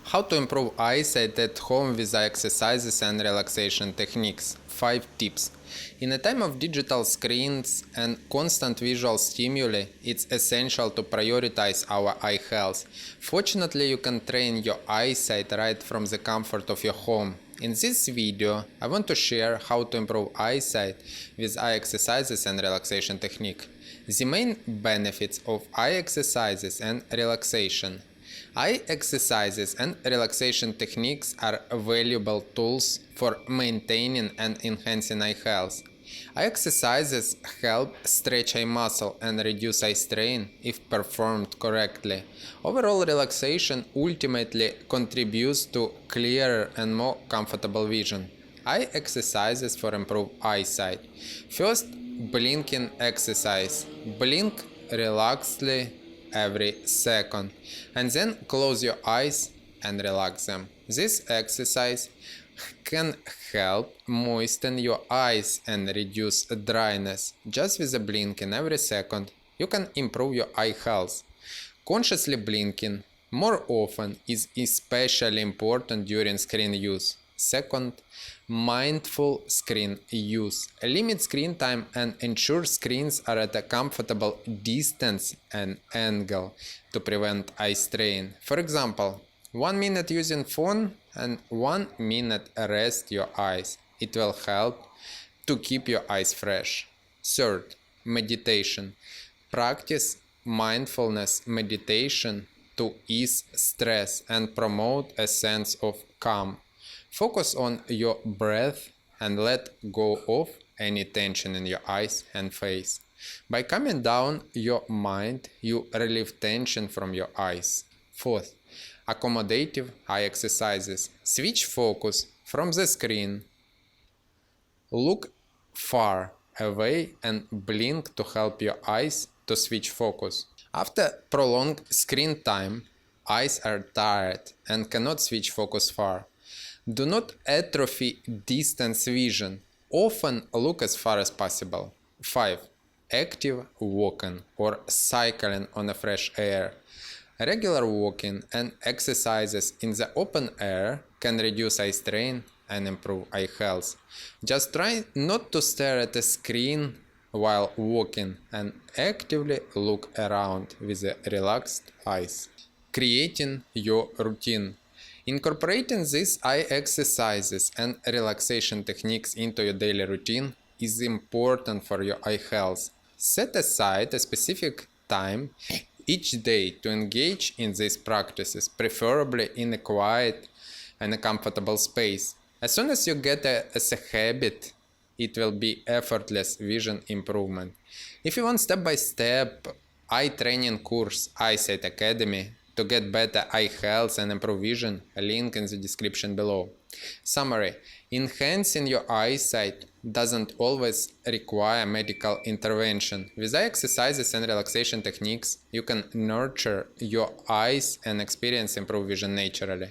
How to improve eyesight at home with exercises and relaxation techniques. 5 tips. In a time of digital screens and constant visual stimuli, it's essential to prioritize our eye health. Fortunately, you can train your eyesight right from the comfort of your home. In this video, I want to share how to improve eyesight with eye exercises and relaxation technique. The main benefits of eye exercises and relaxation. Eye exercises and relaxation techniques are valuable tools for maintaining and enhancing eye health. Eye exercises help stretch eye muscle and reduce eye strain if performed correctly. Overall relaxation ultimately contributes to clearer and more comfortable vision. Eye exercises for improved eyesight. First, blinking exercise. Blink relaxedly every second, and then close your eyes and relax them. This exercise can help moisten your eyes and reduce dryness. Just with a blinking every second, you can improve your eye health. Consciously blinking more often is especially important during screen use. Second, mindful screen use. Limit screen time and ensure screens are at a comfortable distance and angle to prevent eye strain. For example, 1 minute using phone and 1 minute rest your eyes. It will help to keep your eyes fresh. Third, meditation. Practice mindfulness meditation to ease stress and promote a sense of calm. Focus on your breath and let go of any tension in your eyes and face. By calming down your mind, you relieve tension from your eyes. Fourth, accommodative eye exercises. Switch focus from the screen. Look far away and blink to help your eyes to switch focus. After prolonged screen time, eyes are tired and cannot switch focus far. Do not atrophy distance vision. Often look as far as possible. 5. Active walking or cycling on the fresh air. Regular walking and exercises in the open air can reduce eye strain and improve eye health. Just try not to stare at a screen while walking and actively look around with relaxed eyes. Creating your routine. Incorporating these eye exercises and relaxation techniques into your daily routine is important for your eye health. Set aside a specific time each day to engage in these practices, preferably in a quiet and a comfortable space. As soon as you get as a habit, it will be effortless vision improvement. If you want step-by-step eye training course, Eyesight Academy, to get better eye health and improve vision, a link in the description below. Summary: enhancing your eyesight doesn't always require medical intervention. With eye exercises and relaxation techniques, you can nurture your eyes and experience improved vision naturally.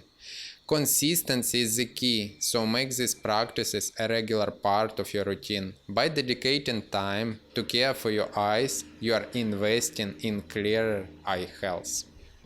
Consistency is the key, so make these practices a regular part of your routine. By dedicating time to care for your eyes, you are investing in clearer eye health.